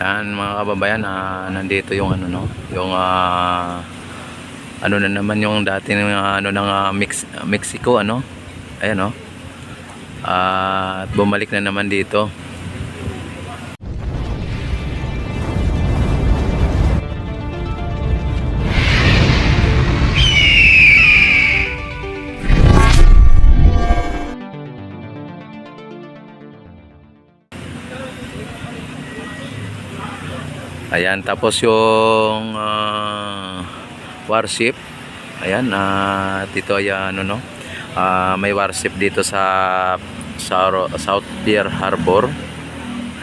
Yan mga kababayan, nandito yung ano no, yung ano na naman yung dati ng ano ng Mexico ano. Ayan no. At bumalik na naman dito. Ayan, tapos yung warship. Ayan, dito ay ano no. May warship dito sa South Pier Harbor.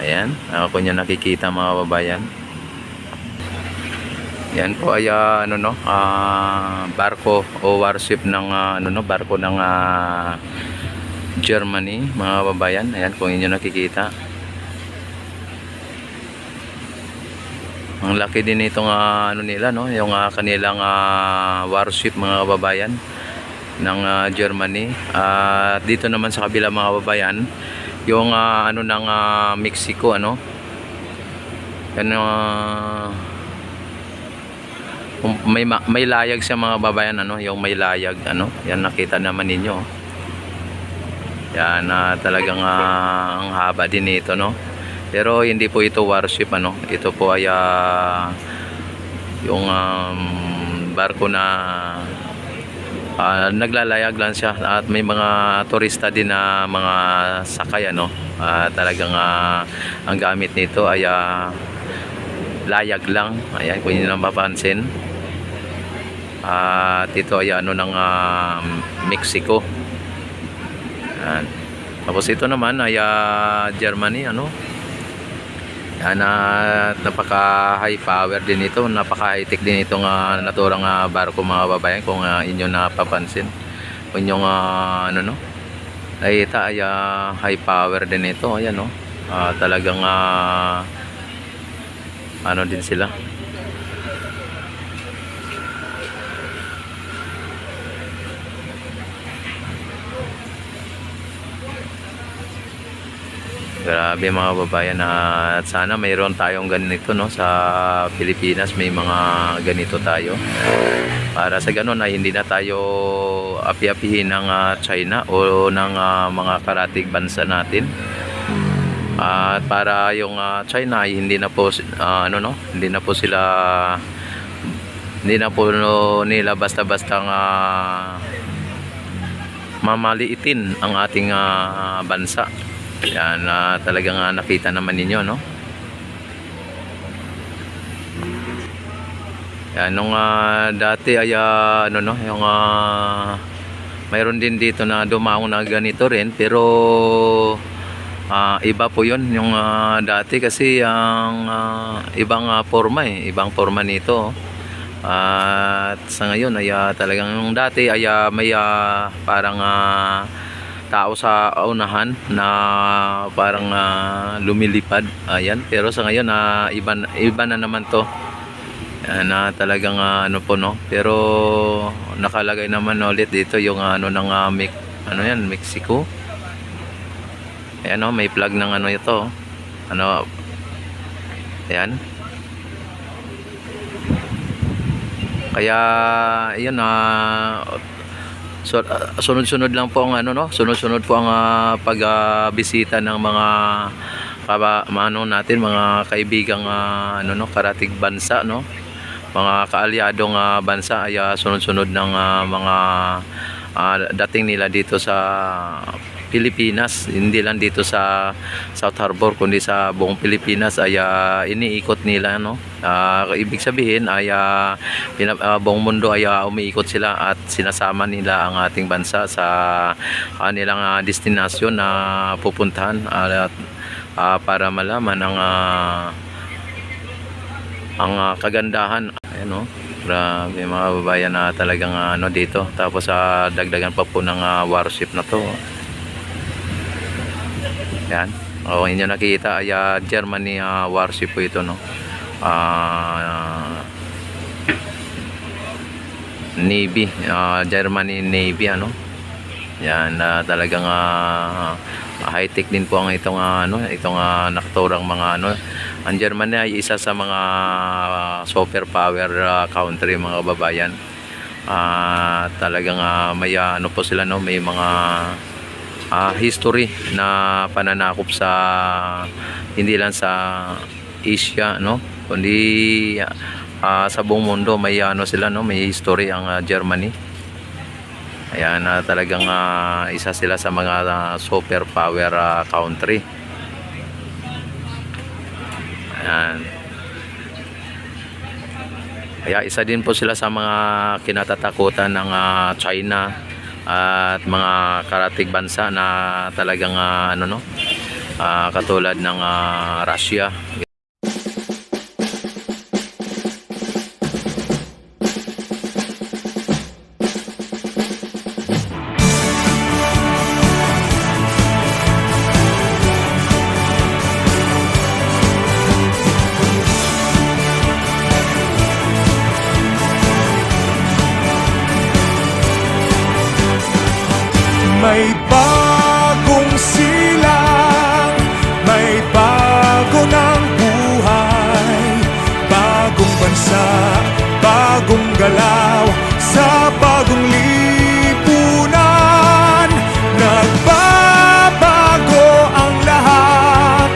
Ayan, kung nyo nakikita mga babayan. Yan po ay ano no, barko o warship ng ano no, barko ng Germany mga babayan. Ayan, kung inyo nakikita. Ang laki din itong ano nila no, yung kanilang warship mga kababayan ng Germany. At dito naman sa kabila mga kababayan, yung ano ng Mexico ano. Yan may layag sa mga babayan ano, yung may layag ano. Yan nakita naman ninyo. Yan talagang ang haba din ito no. Pero hindi po ito warship ano. Ito po ay yung barko na naglalayag lang siya at may mga turista din na mga sakay ano. Talagang ang gamit nito ay layag lang. Ayan, kung yun ang mapansin. At ito ay ano ng Mexico. Ayan. Tapos ito naman ay Germany ano. Yan, napaka high power din ito, napaka high tech din itong naturang barko mga babayan. Kung inyo napapansin, kung yung ano no, ay ita ay high power din ito. Ayan no, talagang ano din sila. Grabe mga babayan, at sana mayroon tayong ganito no sa Pilipinas. May mga ganito tayo para sa ganun ay hindi na tayo api-apihin ng China o ng mga karatig bansa natin. At para yung China ay hindi na po ano no, hindi na po nila basta-bastang mamaliitin ang ating bansa. Yan, talagang nakita naman ninyo no. Yan, nung dati ay ano no, yung mayroon din dito na dumaong na ganito rin, pero iba po yun yung dati kasi ang ibang forma ibang forma nito. At sa ngayon ay talagang yung dati ay may parang tao sa unahan na parang lumilipad. Ayan, pero sa ngayon iba na naman to. Na talagang ano po no, pero nakalagay naman ulit dito yung ano ng ano yan, Mexico. Ayan no, may flag ng ano ito ano. Ayan, kaya yun so, sunod-sunod lang po ang ano no, sunod-sunod po ang pagbisita ng mga ano natin, mga kaibigang ano no, karatig bansa no, mga kaalyadong bansa ay sunod-sunod ng mga dating nila dito sa Pilipinas. Hindi lang dito sa South Harbor kundi sa buong Pilipinas ay iniikot nila no. Ibig sabihin ay buong mundo ay umiikot sila at sinasama nila ang ating bansa sa kanilang destinasyon na pupuntahan para malaman ang kagandahan. Ayan no, grabe mga babayan na talagang ano dito. Tapos dagdagan pa po ng warship na to. Yan, inyo nakita ay Germany warship po ito no. Navy, Germany Navy ano. Yan, talagang high-tech din po ang itong nakaturang mga Ang Germany ay isa sa mga superpower country, mga kababayan. Talagang may po sila, may mga history na pananakop sa hindi lang sa Asia, kundi sa buong mundo. May sila, may history ang Germany. Ayan, talagang isa sila sa mga superpower country. Ayan. Kaya isa din po sila sa mga kinatatakutan ng China at mga karatig bansa na talagang katulad ng Russia. May bagong silang, may bago ng buhay, bagong bansa, bagong galaw, sa bagong lipunan. Nagbabago ang lahat,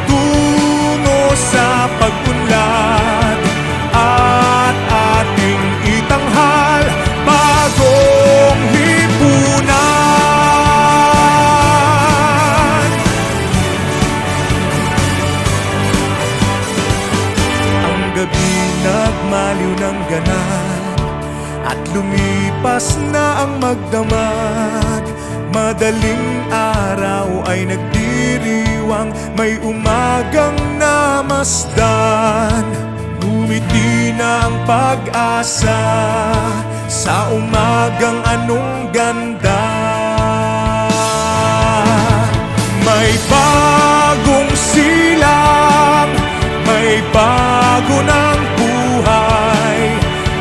tungo sa pag-unlad, at ating itanghal bagong lipunan. Gabi nagmaliw ng ganap at lumipas na ang magdamag. Madaling araw ay nagdiriwang, may umagang namasdan. Ngumiti na ang pag-asa sa umagang anong ganda. May bagong silang, may bago ng buhay,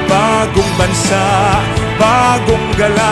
bagong bansa, bagong gala.